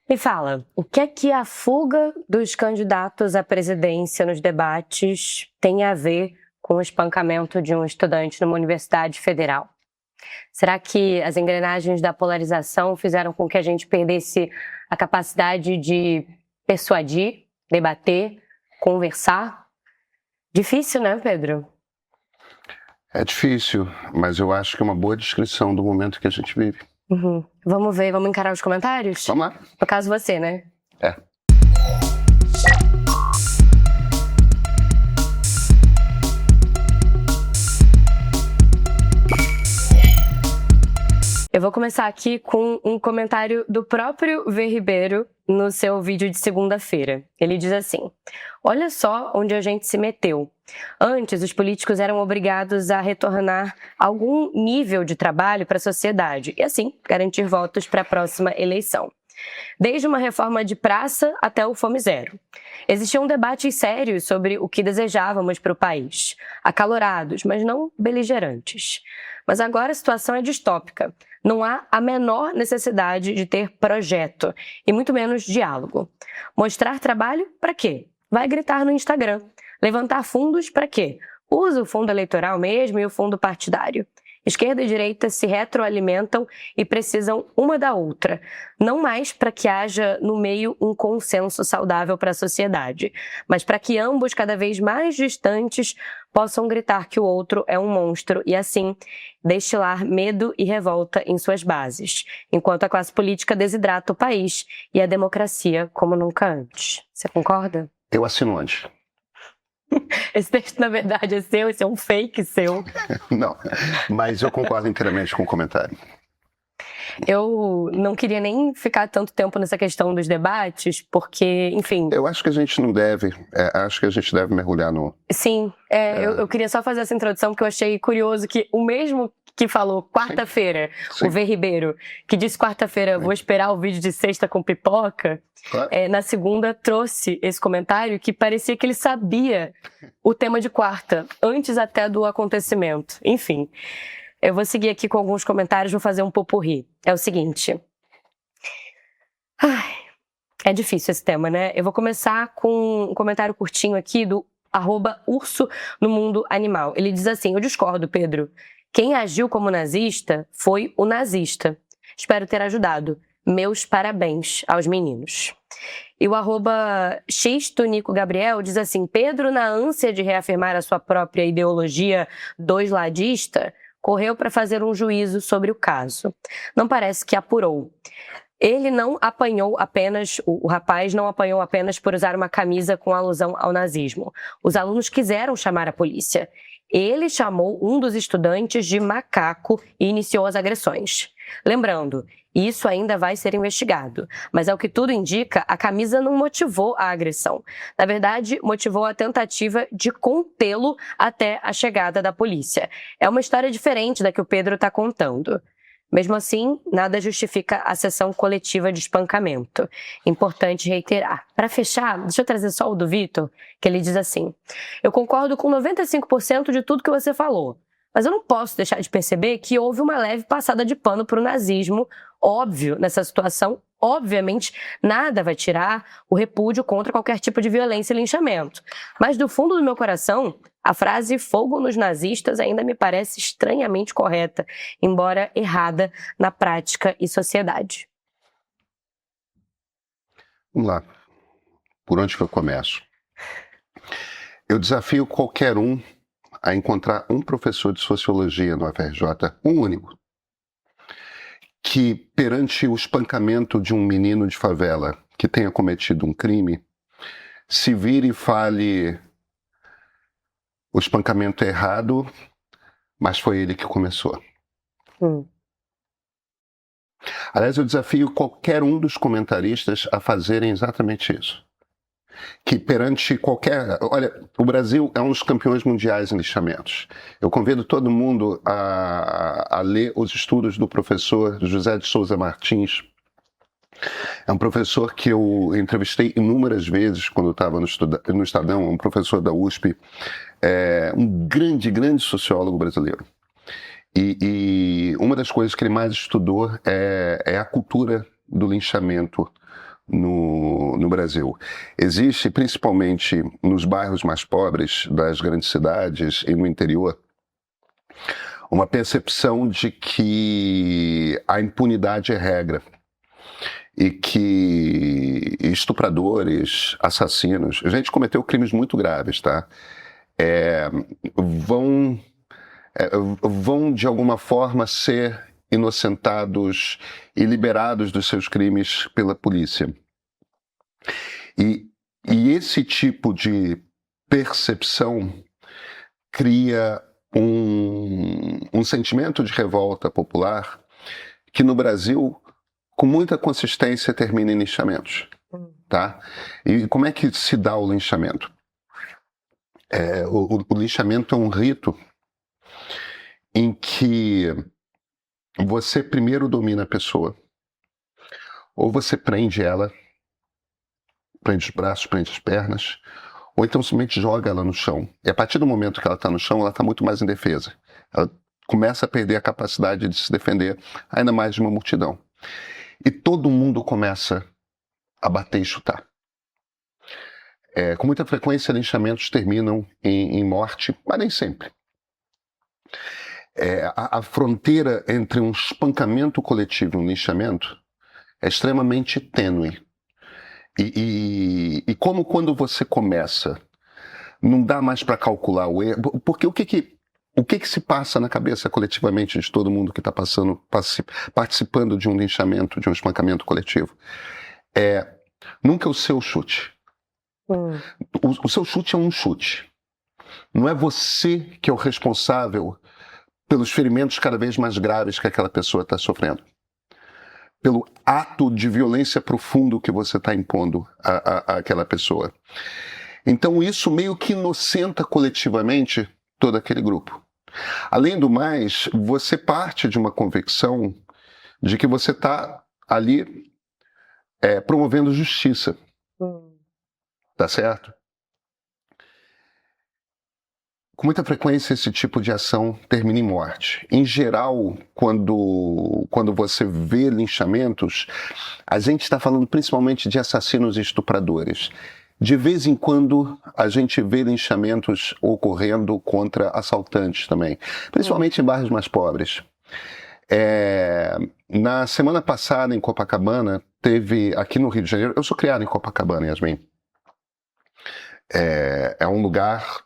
Me fala, o que é que a fuga dos candidatos à presidência nos debates tem a ver com o espancamento de um estudante numa universidade federal? Será que as engrenagens da polarização fizeram com que a gente perdesse a capacidade de persuadir, debater, conversar? Difícil, né, Pedro? É difícil, mas eu acho que é uma boa descrição do momento que a gente vive. Vamos ver, vamos encarar os comentários? Vamos lá. No caso você, né? É. Eu vou começar aqui com um comentário do próprio V. Ribeiro no seu vídeo de segunda-feira. Ele diz assim: olha só onde a gente se meteu. Antes, os políticos eram obrigados a retornar algum nível de trabalho para a sociedade e, assim, garantir votos para a próxima eleição. Desde uma reforma de praça até o Fome Zero. Existiam debates sérios sobre o que desejávamos para o país, acalorados, mas não beligerantes. Mas agora a situação é distópica. Não há a menor necessidade de ter projeto, e muito menos diálogo. Mostrar trabalho para quê? Vai gritar no Instagram. Levantar fundos para quê? Usa o fundo eleitoral mesmo e o fundo partidário. Esquerda e direita se retroalimentam e precisam uma da outra, não mais para que haja no meio um consenso saudável para a sociedade, mas para que ambos, cada vez mais distantes, possam gritar que o outro é um monstro e, assim, destilar medo e revolta em suas bases, enquanto a classe política desidrata o país e a democracia como nunca antes. Você concorda? Eu assino antes. Esse texto, na verdade, é seu, esse é um fake seu. Não, mas eu concordo inteiramente com o comentário. Eu não queria nem ficar tanto tempo nessa questão dos debates, porque, enfim... Eu acho que a gente não deve, acho que a gente deve mergulhar no... Sim, eu queria só fazer essa introdução, porque eu achei curioso que o mesmo que falou quarta-feira, o V. Ribeiro, que disse quarta-feira, vou esperar o vídeo de sexta com pipoca, Claro. Na segunda trouxe esse comentário que parecia que ele sabia o tema de quarta, antes até do acontecimento. Enfim, eu vou seguir aqui com alguns comentários, vou fazer um popurrí. É o seguinte... é difícil esse tema, né? Eu vou começar com um comentário curtinho aqui do @urso no mundo animal. Ele diz assim: eu discordo, Pedro. Quem agiu como nazista foi o nazista. Espero ter ajudado. Meus parabéns aos meninos. E o @x do Nico Gabriel diz assim: Pedro, na ânsia de reafirmar a sua própria ideologia doisladista, correu para fazer um juízo sobre o caso. Não parece que apurou. Ele não apanhou apenas, o rapaz não apanhou apenas por usar uma camisa com alusão ao nazismo. Os alunos quiseram chamar a polícia. Ele chamou um dos estudantes de macaco e iniciou as agressões. Lembrando, isso ainda vai ser investigado, mas ao que tudo indica, a camisa não motivou a agressão. Na verdade, motivou a tentativa de contê-lo até a chegada da polícia. É uma história diferente da que o Pedro está contando. Mesmo assim, nada justifica a sessão coletiva de espancamento. Importante reiterar. Para fechar, deixa eu trazer só o do Vitor, que ele diz assim: eu concordo com 95% de tudo que você falou, mas eu não posso deixar de perceber que houve uma leve passada de pano para o nazismo, óbvio, nessa situação. Obviamente, nada vai tirar o repúdio contra qualquer tipo de violência e linchamento. Mas do fundo do meu coração, a frase "fogo nos nazistas" ainda me parece estranhamente correta, embora errada na prática e sociedade. Vamos lá. Por onde que eu começo? Eu desafio qualquer um a encontrar um professor de sociologia no UFRJ, um único, que perante o espancamento de um menino de favela que tenha cometido um crime, se vire e fale: o espancamento é errado, mas foi ele que começou. Aliás, eu desafio qualquer um dos comentaristas a fazerem exatamente isso. Que perante qualquer... Olha, o Brasil é um dos campeões mundiais em lixamentos. Eu convido todo mundo a ler os estudos do professor José de Souza Martins. É um professor que eu entrevistei inúmeras vezes quando eu estava no Estadão, um professor da USP, um grande sociólogo brasileiro. E uma das coisas que ele mais estudou é a cultura do linchamento no Brasil. Existe, principalmente nos bairros mais pobres das grandes cidades e no interior, uma percepção de que a impunidade é regra e que estupradores, assassinos, gente cometeu crimes muito graves, tá? Vão de alguma forma ser inocentados e liberados dos seus crimes pela polícia. E esse tipo de percepção cria um sentimento de revolta popular que no Brasil, com muita consistência, termina em linchamentos. Tá? E como é que se dá o linchamento? O linchamento é um rito em que você primeiro domina a pessoa. Ou você prende ela, prende os braços, prende as pernas, ou então simplesmente joga ela no chão. E a partir do momento que ela está no chão, ela está muito mais indefesa. Ela começa a perder a capacidade de se defender, ainda mais de uma multidão. E todo mundo começa a bater e chutar. Com muita frequência, linchamentos terminam em morte, mas nem sempre. A fronteira entre um espancamento coletivo e um linchamento é extremamente tênue. E como quando você começa, não dá mais para calcular o erro, porque o que se passa na cabeça coletivamente de todo mundo que está participando de um linchamento, de um espancamento coletivo? Nunca é o seu chute. O seu chute é um chute. Não é você que é o responsável pelos ferimentos cada vez mais graves que aquela pessoa está sofrendo. Pelo ato de violência profundo que você está impondo àquela pessoa. Então isso meio que inocenta coletivamente todo aquele grupo. Além do mais, você parte de uma convicção de que você está ali promovendo justiça. Tá certo? Com muita frequência, esse tipo de ação termina em morte. Em geral, quando você vê linchamentos, a gente está falando principalmente de assassinos e estupradores. De vez em quando, a gente vê linchamentos ocorrendo contra assaltantes também, principalmente em bairros mais pobres. Na semana passada, em Copacabana, teve, aqui no Rio de Janeiro, eu sou criado em Copacabana, Yasmin. É um lugar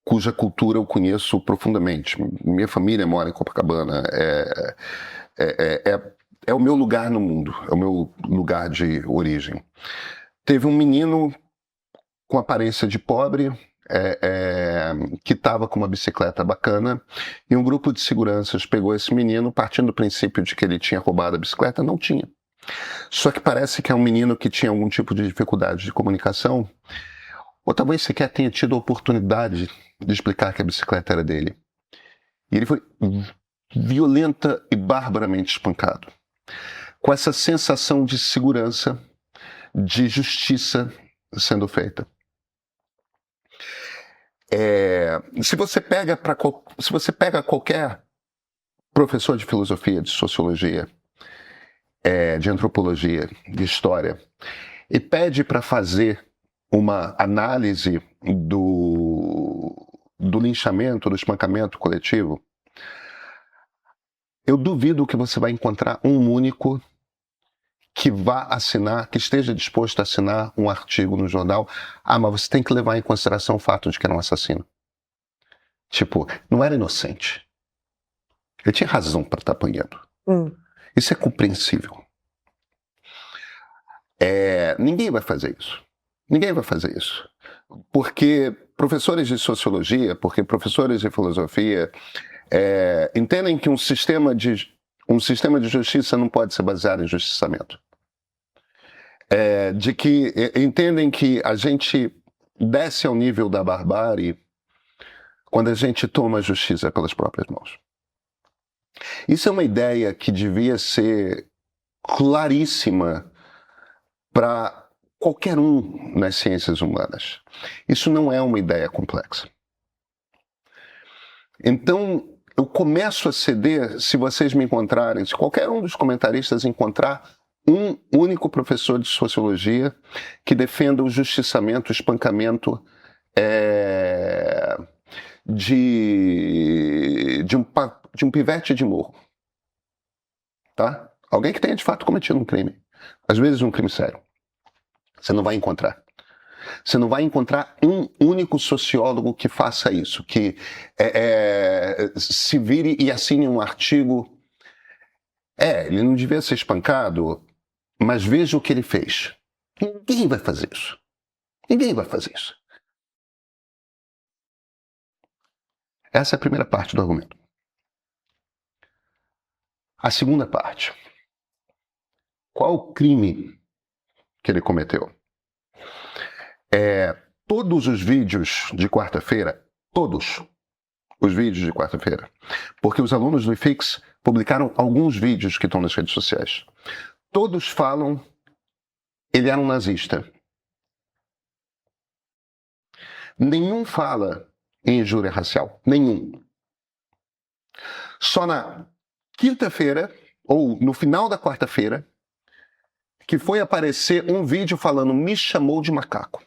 cuja cultura eu conheço profundamente. Minha família mora em Copacabana. É o meu lugar no mundo, é o meu lugar de origem. Teve um menino com aparência de pobre, que estava com uma bicicleta bacana, e um grupo de seguranças pegou esse menino, partindo do princípio de que ele tinha roubado a bicicleta. Não tinha. Só que parece que é um menino que tinha algum tipo de dificuldade de comunicação, ou talvez sequer tenha tido a oportunidade de explicar que a bicicleta era dele. E ele foi violenta e barbaramente espancado. Com essa sensação de segurança, de justiça sendo feita. Se você pega qualquer professor de filosofia, de sociologia, de antropologia, de história, e pede para fazer uma análise do linchamento, do espancamento coletivo, eu duvido que você vai encontrar um único que vá assinar, que esteja disposto a assinar um artigo no jornal. Mas você tem que levar em consideração o fato de que era um assassino. Tipo, não era inocente. Ele tinha razão para estar apanhando. Isso é compreensível. Ninguém vai fazer isso. Ninguém vai fazer isso. Porque professores de sociologia, porque professores de filosofia entendem que um sistema de justiça não pode ser baseado em justiçamento. De que entendem que a gente desce ao nível da barbárie quando a gente toma a justiça pelas próprias mãos. Isso é uma ideia que devia ser claríssima para qualquer um nas ciências humanas. Isso não é uma ideia complexa. Então, eu começo a ceder se vocês me encontrarem, se qualquer um dos comentaristas encontrar um único professor de sociologia que defenda o justiçamento, o espancamento de um pivete de morro. Tá? Alguém que tenha de fato cometido um crime. Às vezes um crime sério. Você não vai encontrar. Você não vai encontrar um único sociólogo que faça isso, que se vire e assine um artigo. Ele não devia ser espancado, mas veja o que ele fez. Ninguém vai fazer isso. Ninguém vai fazer isso. Essa é a primeira parte do argumento. A segunda parte. Qual o crime que ele cometeu? Todos os vídeos de quarta-feira, todos os vídeos de quarta-feira, porque os alunos do IFIX publicaram alguns vídeos que estão nas redes sociais. Todos falam, ele era um nazista. Nenhum fala em injúria racial. Nenhum. Só na quinta-feira, ou no final da quarta-feira, que foi aparecer um vídeo falando me chamou de macaco.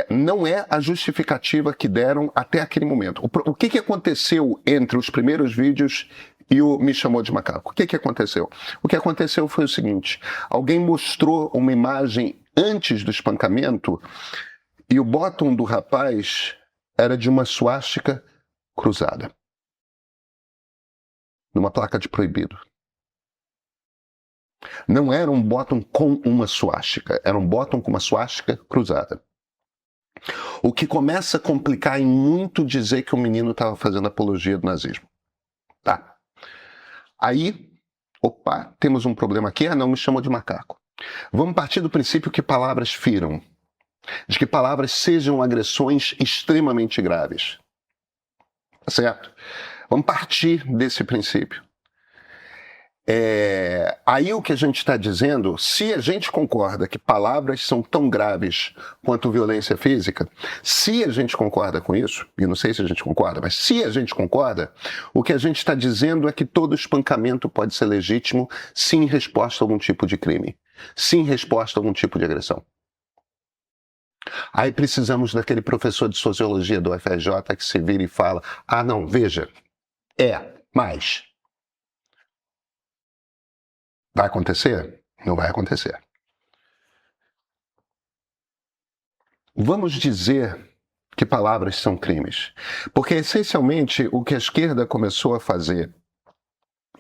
Não é a justificativa que deram até aquele momento. O que aconteceu entre os primeiros vídeos e o me chamou de macaco? O que aconteceu? O que aconteceu foi o seguinte: alguém mostrou uma imagem antes do espancamento e o bottom do rapaz era de uma suástica cruzada. Numa placa de proibido. Não era um bottom com uma suástica, era um bottom com uma suástica cruzada. O que começa a complicar em muito dizer que o menino estava fazendo apologia do nazismo. Tá. Aí, temos um problema aqui. Não, me chamou de macaco. Vamos partir do princípio que palavras firam. De que palavras sejam agressões extremamente graves. Tá certo? Vamos partir desse princípio. Aí o que a gente está dizendo, se a gente concorda que palavras são tão graves quanto violência física, se a gente concorda com isso, e não sei se a gente concorda, mas se a gente concorda, o que a gente está dizendo é que todo espancamento pode ser legítimo se em resposta a algum tipo de crime, se em resposta a algum tipo de agressão. Aí precisamos daquele professor de sociologia do FRJ que se vira e fala, não, veja, mas... Vai acontecer? Não vai acontecer. Vamos dizer que palavras são crimes. Porque, essencialmente, o que a esquerda começou a fazer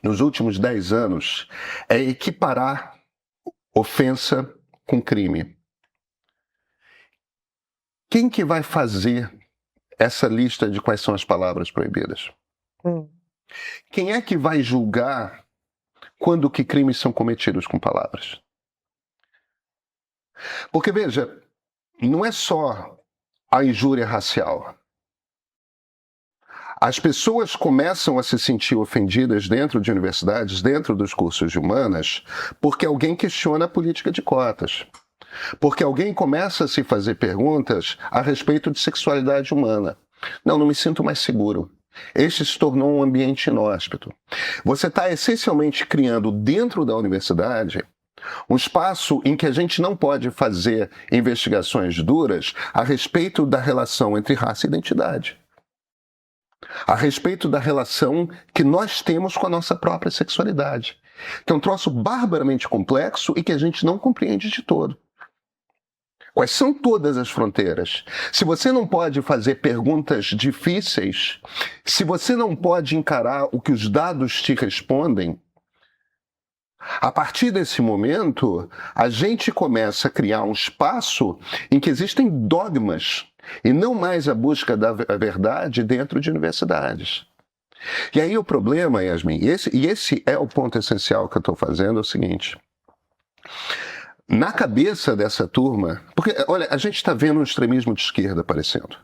nos últimos 10 anos é equiparar ofensa com crime. Quem que vai fazer essa lista de quais são as palavras proibidas? Quem é que vai julgar quando que crimes são cometidos com palavras? Porque, veja, não é só a injúria racial. As pessoas começam a se sentir ofendidas dentro de universidades, dentro dos cursos de humanas, porque alguém questiona a política de cotas. Porque alguém começa a se fazer perguntas a respeito de sexualidade humana. Não me sinto mais seguro. Este se tornou um ambiente inóspito. Você está essencialmente criando dentro da universidade um espaço em que a gente não pode fazer investigações duras a respeito da relação entre raça e identidade. A respeito da relação que nós temos com a nossa própria sexualidade. Que é um troço barbaramente complexo e que a gente não compreende de todo. Quais são todas as fronteiras? Se você não pode fazer perguntas difíceis, se você não pode encarar o que os dados te respondem, a partir desse momento, a gente começa a criar um espaço em que existem dogmas e não mais a busca da verdade dentro de universidades. E aí o problema, Yasmin, esse é o ponto essencial que eu estou fazendo, é o seguinte... Na cabeça dessa turma... Porque, olha, a gente está vendo um extremismo de esquerda aparecendo.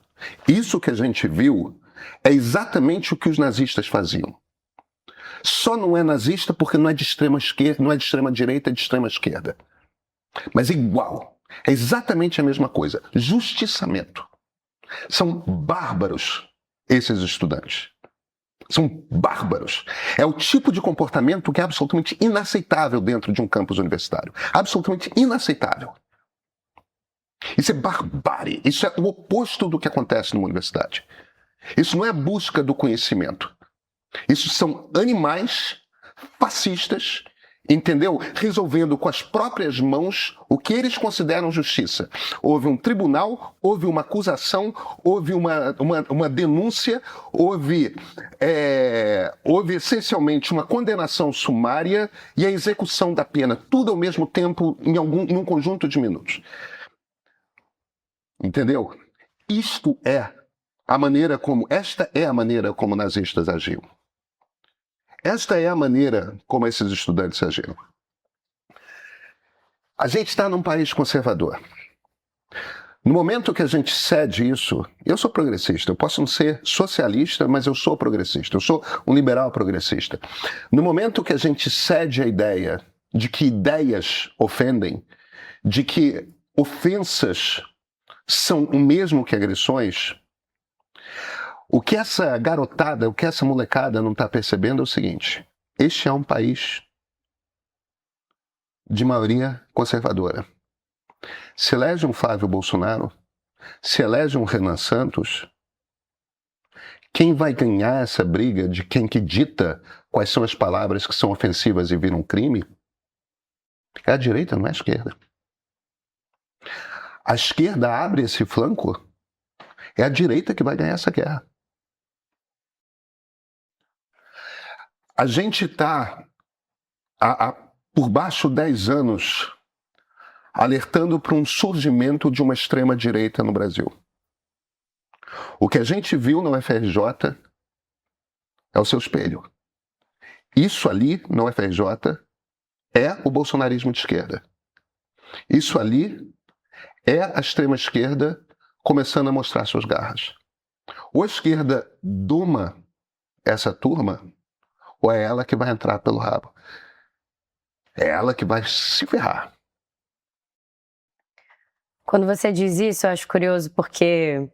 Isso que a gente viu é exatamente o que os nazistas faziam. Só não é nazista porque não é de extrema esquerda, não é de extrema direita, é de extrema esquerda. Mas igual. É exatamente a mesma coisa. Justiçamento. São bárbaros esses estudantes. São bárbaros. É o tipo de comportamento que é absolutamente inaceitável dentro de um campus universitário. Absolutamente inaceitável. Isso é barbárie. Isso é o oposto do que acontece numa universidade. Isso não é a busca do conhecimento. Isso são animais fascistas, entendeu? Resolvendo com as próprias mãos o que eles consideram justiça. Houve um tribunal, houve uma acusação, houve uma denúncia, houve essencialmente uma condenação sumária e a execução da pena, tudo ao mesmo tempo num conjunto de minutos. Entendeu? Esta é a maneira como nazistas agiam. Esta é a maneira como esses estudantes agiram. A gente está num país conservador. No momento que a gente cede isso, eu sou progressista, eu posso não ser socialista, mas eu sou progressista, eu sou um liberal progressista. No momento que a gente cede a ideia de que ideias ofendem, de que ofensas são o mesmo que agressões, o que essa garotada, o que essa molecada não está percebendo é o seguinte: este é um país de maioria conservadora. Se elege um Flávio Bolsonaro, se elege um Renan Santos, quem vai ganhar essa briga de quem que dita quais são as palavras que são ofensivas e viram crime é a direita, não é a esquerda. A esquerda abre esse flanco, é a direita que vai ganhar essa guerra. A gente está, por baixo 10 anos, alertando para um surgimento de uma extrema-direita no Brasil. O que a gente viu na UFRJ é o seu espelho. Isso ali, na UFRJ, é o bolsonarismo de esquerda. Isso ali é a extrema-esquerda começando a mostrar suas garras. Ou a esquerda doma essa turma, ou é ela que vai entrar pelo rabo. É ela que vai se ferrar. Quando você diz isso, eu acho curioso, porque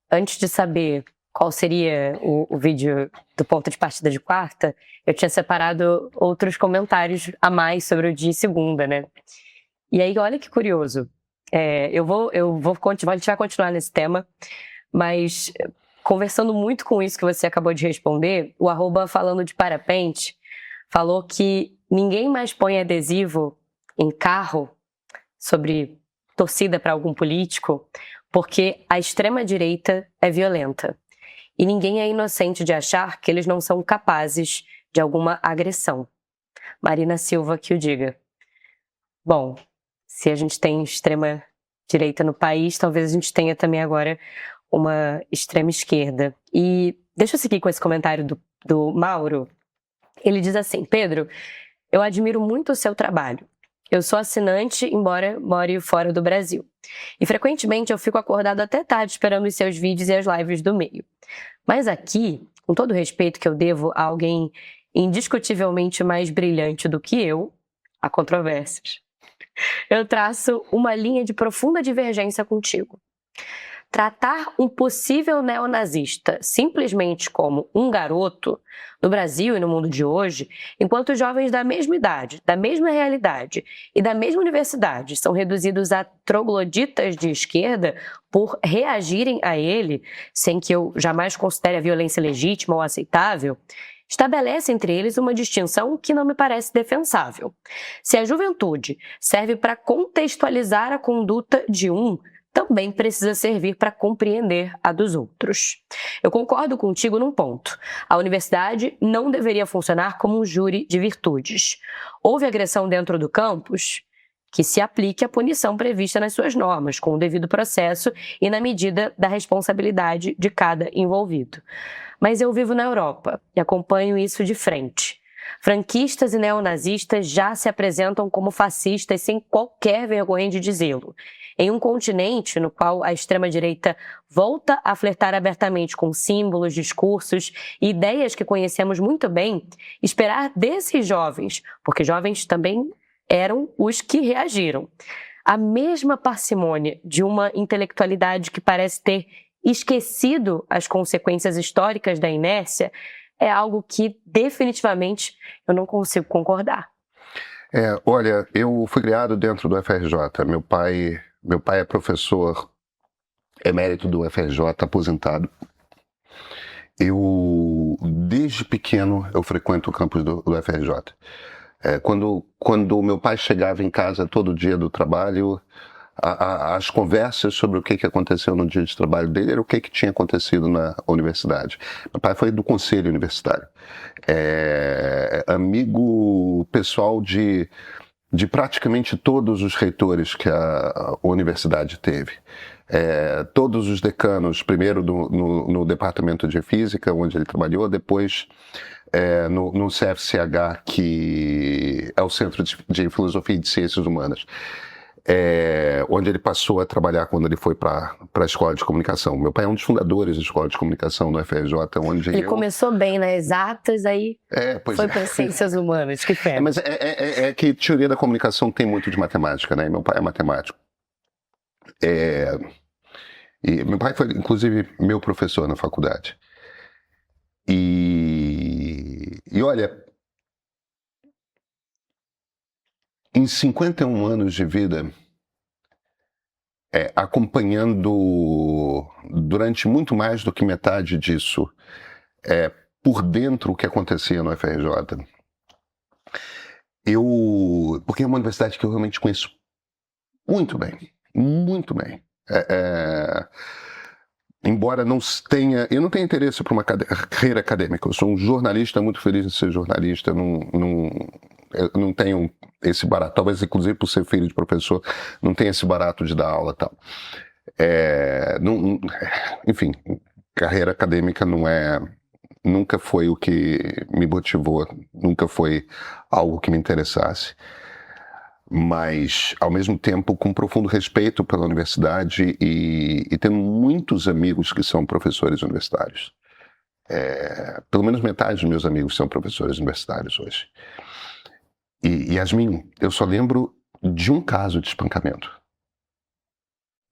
antes de saber qual seria o vídeo do ponto de partida de quarta, eu tinha separado outros comentários a mais sobre o de segunda, né? E aí, olha que curioso. A gente vai continuar nesse tema, mas conversando muito com isso que você acabou de responder, o @falando de parapente falou que ninguém mais põe adesivo em carro sobre torcida para algum político porque a extrema-direita é violenta. E ninguém é inocente de achar que eles não são capazes de alguma agressão. Marina Silva que o diga. Bom, se a gente tem extrema-direita no país, talvez a gente tenha também agora uma extrema-esquerda. E deixa eu seguir com esse comentário do Mauro. Ele diz assim: Pedro, eu admiro muito o seu trabalho. Eu sou assinante, embora more fora do Brasil. E frequentemente eu fico acordado até tarde esperando os seus vídeos e as lives do meio. Mas aqui, com todo o respeito que eu devo a alguém indiscutivelmente mais brilhante do que eu, há controvérsias, eu traço uma linha de profunda divergência contigo. Tratar um possível neonazista simplesmente como um garoto, no Brasil e no mundo de hoje, enquanto jovens da mesma idade, da mesma realidade e da mesma universidade são reduzidos a trogloditas de esquerda por reagirem a ele, sem que eu jamais considere a violência legítima ou aceitável, estabelece entre eles uma distinção que não me parece defensável. Se a juventude serve para contextualizar a conduta de um, também precisa servir para compreender a dos outros. Eu concordo contigo num ponto. A universidade não deveria funcionar como um júri de virtudes. Houve agressão dentro do campus? Que se aplique a punição prevista nas suas normas, com o devido processo e na medida da responsabilidade de cada envolvido. Mas eu vivo na Europa e acompanho isso de frente. Franquistas e neonazistas já se apresentam como fascistas sem qualquer vergonha de dizê-lo. Em um continente no qual a extrema-direita volta a flertar abertamente com símbolos, discursos e ideias que conhecemos muito bem, esperar desses jovens, porque jovens também eram os que reagiram, a mesma parcimônia de uma intelectualidade que parece ter esquecido as consequências históricas da inércia, é algo que definitivamente eu não consigo concordar. Olha, eu fui criado dentro do FRJ. Meu pai é professor emérito do FRJ, aposentado. Desde pequeno, eu frequento o campus do FRJ. Quando meu pai chegava em casa todo dia do trabalho, as conversas sobre o que aconteceu no dia de trabalho dele era o que tinha acontecido na universidade. Meu pai foi do conselho universitário. Amigo pessoal de praticamente todos os reitores que a universidade teve. Todos os decanos, primeiro no departamento de física, onde ele trabalhou, depois no CFCH, que é o Centro de Filosofia e de Ciências Humanas, onde ele passou a trabalhar quando ele foi para a Escola de Comunicação. Meu pai é um dos fundadores da Escola de Comunicação no FRJ, onde ele começou bem, né? Exatas, aí foi para Ciências Humanas, que pena. Mas que teoria da comunicação tem muito de matemática, né? Meu pai é matemático. E meu pai foi, inclusive, meu professor na faculdade. E olha, em 51 anos de vida, acompanhando durante muito mais do que metade disso, por dentro o que acontecia no FRJ, porque é uma universidade que eu realmente conheço muito bem, muito bem. Embora eu não tenha interesse por uma carreira acadêmica. Eu sou um jornalista, muito feliz de ser jornalista. Eu não tenho esse barato, talvez inclusive por ser filho de professor, não tenho esse barato de dar aula e tal. Enfim, carreira acadêmica nunca foi o que me motivou, nunca foi algo que me interessasse. Mas, ao mesmo tempo, com profundo respeito pela universidade e tendo muitos amigos que são professores universitários. Pelo menos metade dos meus amigos são professores universitários hoje. E Yasmin, eu só lembro de um caso de espancamento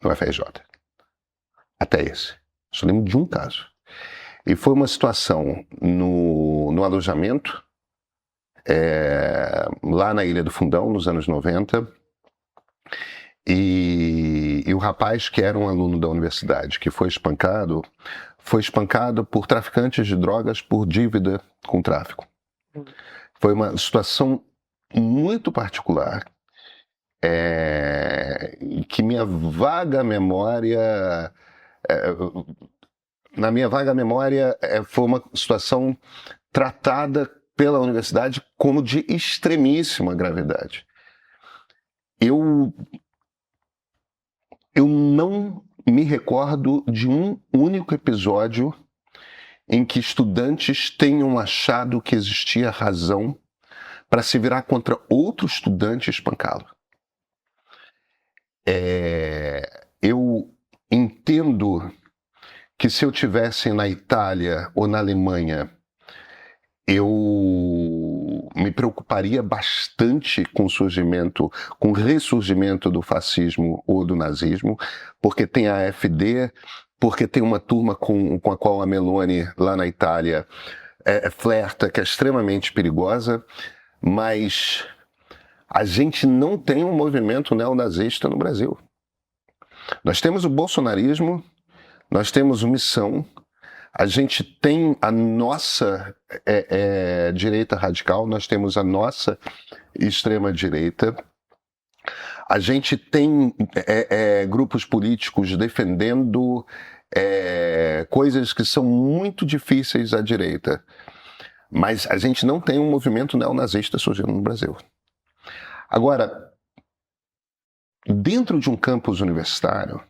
no FRJ. Até esse. Só lembro de um caso. E foi uma situação no alojamento, lá na Ilha do Fundão, nos anos 90, e o rapaz, que era um aluno da universidade, que foi espancado por traficantes de drogas por dívida com tráfico. Foi uma situação muito particular, que na minha vaga memória, foi uma situação tratada pela universidade como de extremíssima gravidade. Eu não me recordo de um único episódio em que estudantes tenham achado que existia razão para se virar contra outro estudante e espancá-lo. Eu entendo que se eu estivesse na Itália ou na Alemanha, eu me preocuparia bastante com o ressurgimento do fascismo ou do nazismo, porque tem a AfD, porque tem uma turma com a qual a Meloni, lá na Itália, flerta, que é extremamente perigosa, mas a gente não tem um movimento neonazista no Brasil. Nós temos o bolsonarismo, nós temos o Missão, a gente tem a nossa direita radical, nós temos a nossa extrema-direita, a gente tem grupos políticos defendendo coisas que são muito difíceis à direita, mas a gente não tem um movimento neonazista surgindo no Brasil. Agora, dentro de um campus universitário,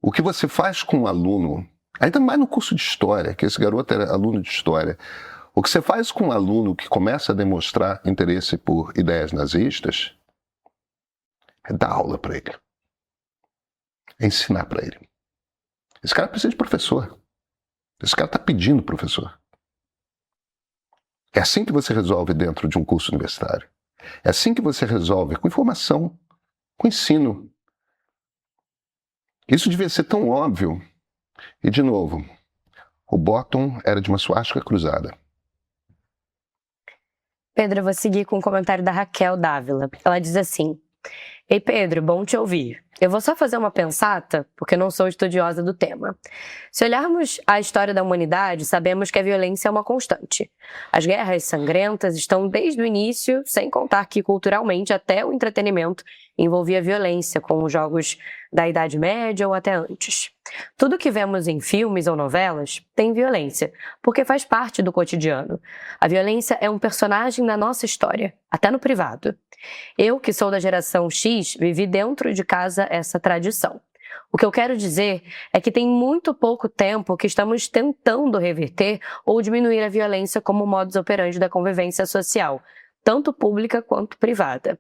o que você faz com um aluno, ainda mais no curso de História, que esse garoto era aluno de História, o que você faz com um aluno que começa a demonstrar interesse por ideias nazistas é dar aula para ele. É ensinar para ele. Esse cara precisa de professor. Esse cara está pedindo professor. É assim que você resolve dentro de um curso universitário. É assim que você resolve com informação, com ensino. Isso devia ser tão óbvio. E, de novo, o bottom era de uma suástica cruzada. Pedro, eu vou seguir com o comentário da Raquel Dávila. Ela diz assim: Ei Pedro, bom te ouvir. Eu vou só fazer uma pensata, porque não sou estudiosa do tema. Se olharmos a história da humanidade, sabemos que a violência é uma constante. As guerras sangrentas estão desde o início, sem contar que culturalmente até o entretenimento envolvia violência, como os jogos da Idade Média ou até antes. Tudo que vemos em filmes ou novelas tem violência, porque faz parte do cotidiano. A violência é um personagem na nossa história, até no privado. Eu, que sou da geração X, vivi dentro de casa essa tradição. O que eu quero dizer é que tem muito pouco tempo que estamos tentando reverter ou diminuir a violência como modus operandi da convivência social, tanto pública quanto privada.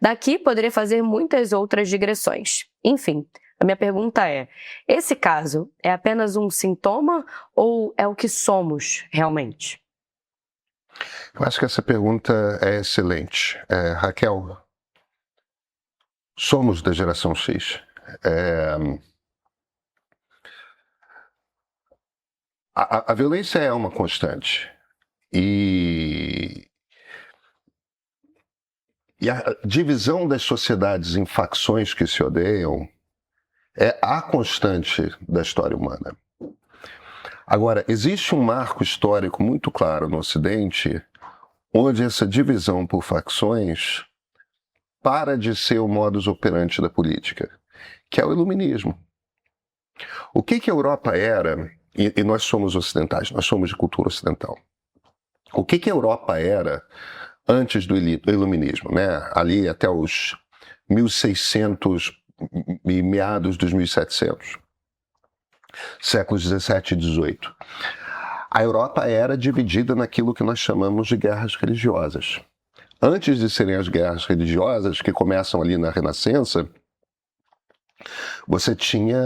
Daqui poderia fazer muitas outras digressões. Enfim, a minha pergunta é: esse caso é apenas um sintoma ou é o que somos realmente? Eu acho que essa pergunta é excelente. Raquel, somos da geração X. A violência é uma constante. E a divisão das sociedades em facções que se odeiam é a constante da história humana. Agora, existe um marco histórico muito claro no Ocidente, onde essa divisão por facções para de ser o modus operandi da política, que é o iluminismo. O que a Europa era, e nós somos ocidentais, nós somos de cultura ocidental. O que a Europa era antes do iluminismo, né? Ali até os 1600 e meados dos 1700, séculos 17 e 18. A Europa era dividida naquilo que nós chamamos de guerras religiosas. Antes de serem as guerras religiosas, que começam ali na Renascença, você tinha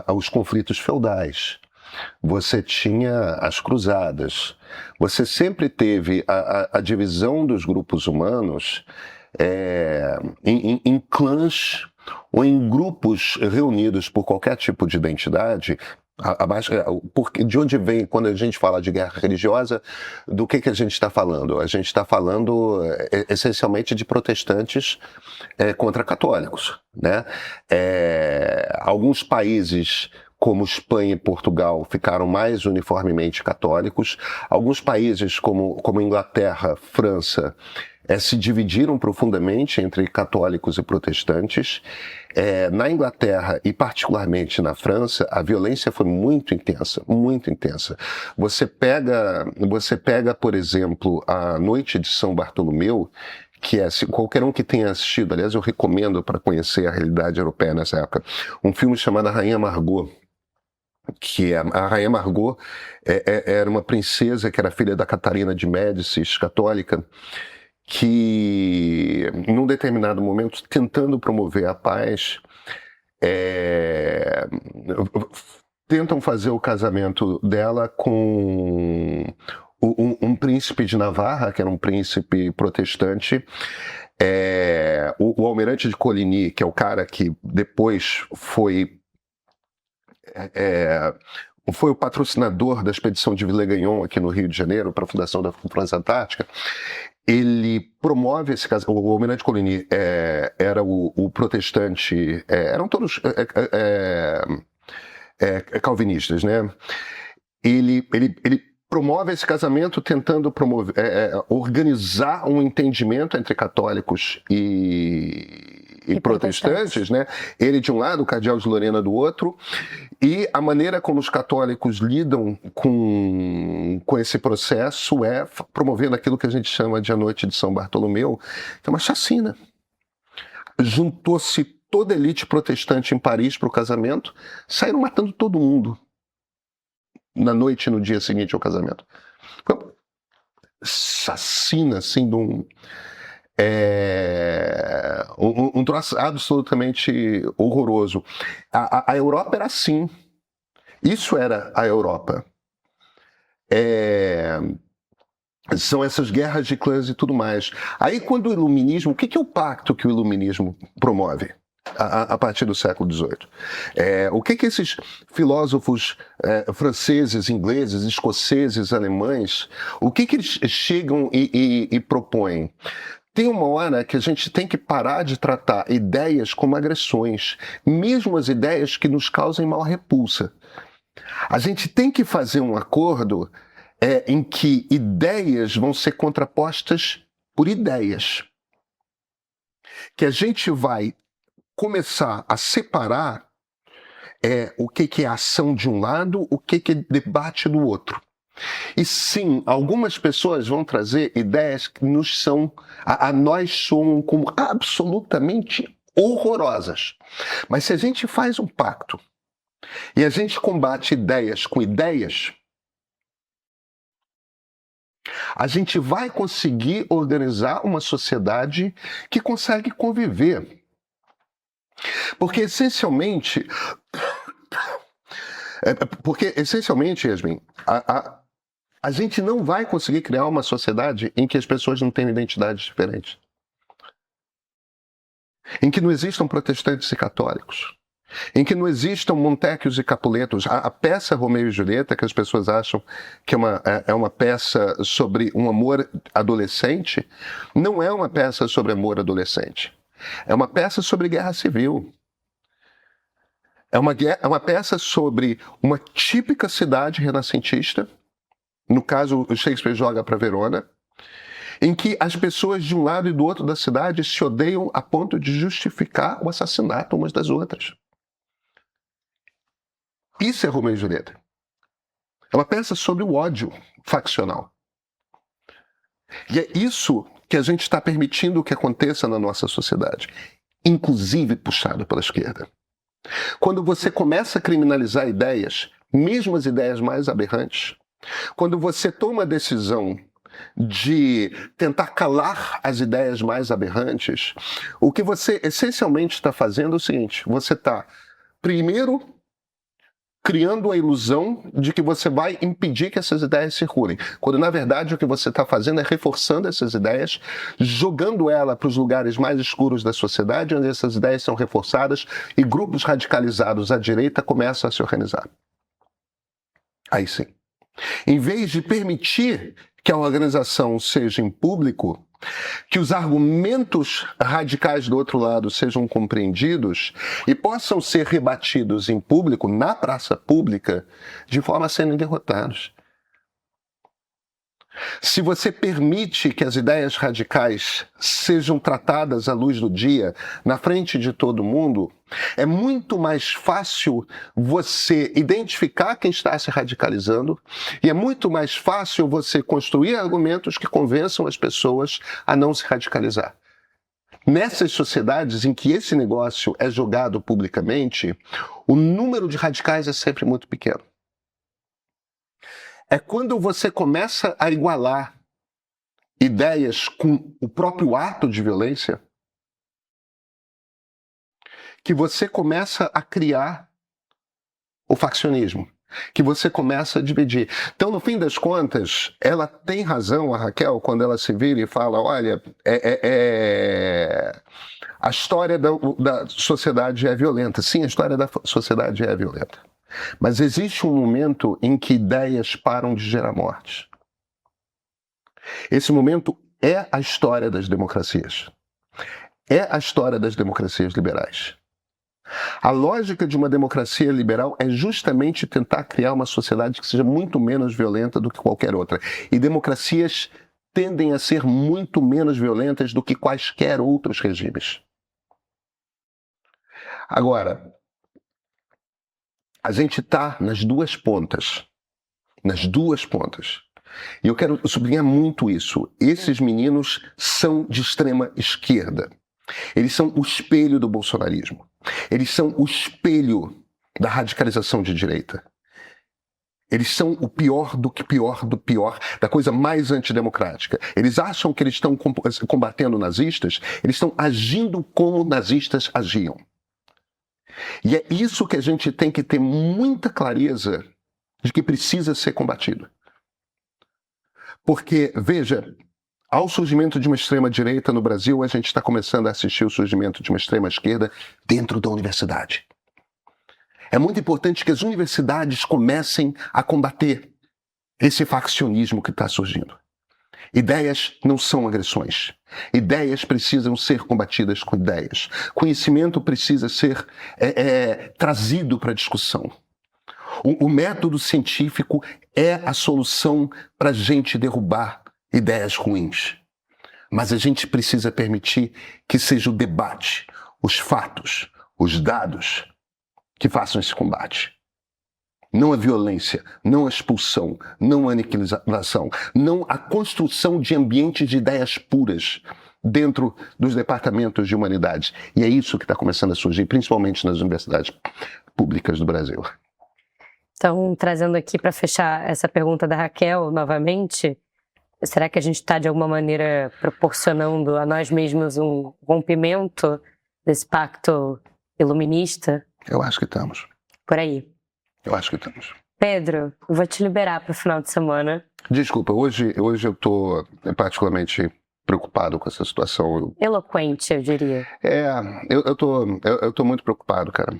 os conflitos feudais, você tinha as cruzadas, você sempre teve a divisão dos grupos humanos em clãs ou em grupos reunidos por qualquer tipo de identidade. Porque de onde vem, quando a gente fala de guerra religiosa, do que a gente está falando? A gente está falando essencialmente de protestantes contra católicos, né? Alguns países como Espanha e Portugal ficaram mais uniformemente católicos. Alguns países como Inglaterra, França, se dividiram profundamente entre católicos e protestantes. Na Inglaterra e particularmente na França, a violência foi muito intensa, muito intensa. Você pega, por exemplo, a Noite de São Bartolomeu, que qualquer um que tenha assistido, aliás, eu recomendo para conhecer a realidade europeia nessa época, um filme chamado A Rainha Margot, que a Rainha Margot era uma princesa que era filha da Catarina de Médicis, católica, que, num determinado momento, tentando promover a paz, tentam fazer o casamento dela com um príncipe de Navarra, que era um príncipe protestante. O almirante de Coligny, que é o cara que depois foi o patrocinador da expedição de Villegagnon aqui no Rio de Janeiro para a fundação da França Antártica. Ele promove esse caso. O almirante Coligny era o protestante, eram todos calvinistas, né? Ele promove esse casamento tentando organizar um entendimento entre católicos e protestantes, né? Ele de um lado, o cardeal de Lorena do outro, e a maneira como os católicos lidam com esse processo é promovendo aquilo que a gente chama de a Noite de São Bartolomeu, que é uma chacina. Juntou-se toda a elite protestante em Paris para o casamento, saíram matando todo mundo na noite e no dia seguinte ao casamento. Chacina, assim, de um troço absolutamente horroroso. A Europa era assim. Isso era a Europa. São essas guerras de clãs e tudo mais. Aí, quando o iluminismo... O que é o pacto que o iluminismo promove? a partir do século XVIII. O que esses filósofos franceses, ingleses, escoceses, alemães, o que eles chegam e propõem? Tem uma hora que a gente tem que parar de tratar ideias como agressões, mesmo as ideias que nos causem maior repulsa. A gente tem que fazer um acordo em que ideias vão ser contrapostas por ideias. Que a gente vai começar a separar o que é ação de um lado, o que é debate do outro. E sim, algumas pessoas vão trazer ideias que a nós soam como absolutamente horrorosas. Mas se a gente faz um pacto e a gente combate ideias com ideias, a gente vai conseguir organizar uma sociedade que consegue conviver. Porque essencialmente, Yasmin, a gente não vai conseguir criar uma sociedade em que as pessoas não tenham identidades diferentes. Em que não existam protestantes e católicos. Em que não existam Montecchios e Capuletos. A peça Romeu e Julieta, que as pessoas acham que é uma peça sobre um amor adolescente, não é uma peça sobre amor adolescente. É uma peça sobre guerra civil. É uma peça sobre uma típica cidade renascentista. No caso, o Shakespeare joga para Verona, em que as pessoas de um lado e do outro da cidade se odeiam a ponto de justificar o assassinato umas das outras. Isso é Romeu e Julieta. É uma peça sobre o ódio faccional. E é isso que a gente está permitindo que aconteça na nossa sociedade, inclusive puxado pela esquerda. Quando você começa a criminalizar ideias, mesmo as ideias mais aberrantes, quando você toma a decisão de tentar calar as ideias mais aberrantes, o que você essencialmente está fazendo é o seguinte: você está, primeiro, criando a ilusão de que você vai impedir que essas ideias circulem, quando na verdade o que você está fazendo é reforçando essas ideias, jogando ela para os lugares mais escuros da sociedade, onde essas ideias são reforçadas e grupos radicalizados à direita começam a se organizar. Aí sim. Em vez de permitir que a organização seja em público, que os argumentos radicais do outro lado sejam compreendidos e possam ser rebatidos em público, na praça pública, de forma a serem derrotados. Se você permite que as ideias radicais sejam tratadas à luz do dia, na frente de todo mundo, é muito mais fácil você identificar quem está se radicalizando e é muito mais fácil você construir argumentos que convençam as pessoas a não se radicalizar. Nessas sociedades em que esse negócio é jogado publicamente, o número de radicais é sempre muito pequeno. É quando você começa a igualar ideias com o próprio ato de violência que você começa a criar o faccionismo, que você começa a dividir. Então, no fim das contas, ela tem razão, a Raquel, quando ela se vira e fala, olha, a história da sociedade é violenta. Sim, a história da sociedade é violenta. Mas existe um momento em que ideias param de gerar mortes. Esse momento é a história das democracias. É a história das democracias liberais. A lógica de uma democracia liberal é justamente tentar criar uma sociedade que seja muito menos violenta do que qualquer outra. E democracias tendem a ser muito menos violentas do que quaisquer outros regimes. Agora, a gente está nas duas pontas. Nas duas pontas. E eu quero sublinhar muito isso. Esses meninos são de extrema esquerda. Eles são o espelho do bolsonarismo. Eles são o espelho da radicalização de direita. Eles são o pior do pior, da coisa mais antidemocrática. Eles acham que eles estão combatendo nazistas, eles estão agindo como nazistas agiam. E é isso que a gente tem que ter muita clareza de que precisa ser combatido. Porque, veja, Ao surgimento de uma extrema-direita no Brasil, a gente está começando a assistir o surgimento de uma extrema-esquerda dentro da universidade. É muito importante que as universidades comecem a combater esse faccionismo que está surgindo. Ideias não são agressões. Ideias precisam ser combatidas com ideias. Conhecimento precisa ser trazido para a discussão. O método científico é a solução para a gente derrubar ideias ruins. Mas a gente precisa permitir que seja o debate, os fatos, os dados que façam esse combate. Não a violência, não a expulsão, não a aniquilação, não a construção de ambientes de ideias puras dentro dos departamentos de humanidades. E é isso que está começando a surgir, principalmente nas universidades públicas do Brasil. Então, trazendo aqui para fechar essa pergunta da Raquel novamente, será que a gente está de alguma maneira proporcionando a nós mesmos um rompimento desse pacto iluminista? Eu acho que estamos. Por aí. Eu acho que estamos. Pedro, eu vou te liberar para o final de semana. Desculpa, hoje eu estou particularmente preocupado com essa situação. Eloquente, eu diria. Eu tô muito preocupado, cara.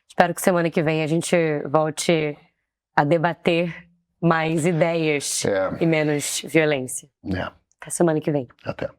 Espero que semana que vem a gente volte a debater mais ideias e menos violência. Até semana que vem. Até.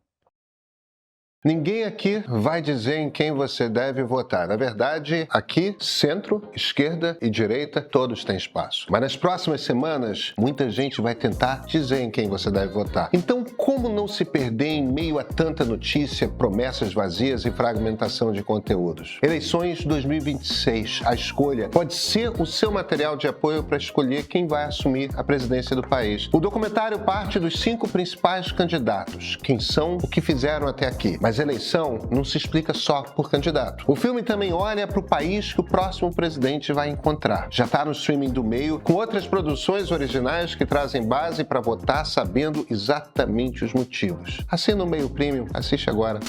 Ninguém aqui vai dizer em quem você deve votar. Na verdade, aqui, centro, esquerda e direita, todos têm espaço. Mas nas próximas semanas, muita gente vai tentar dizer em quem você deve votar. Então, como não se perder em meio a tanta notícia, promessas vazias e fragmentação de conteúdos? Eleições 2026. A escolha pode ser o seu material de apoio para escolher quem vai assumir a presidência do país. O documentário parte dos 5 principais candidatos, quem são, o que fizeram até aqui. Mas a eleição não se explica só por candidato. O filme também olha para o país que o próximo presidente vai encontrar. Já está no streaming do Meio, com outras produções originais que trazem base para votar sabendo exatamente os motivos. Assina o Meio Premium, assiste agora.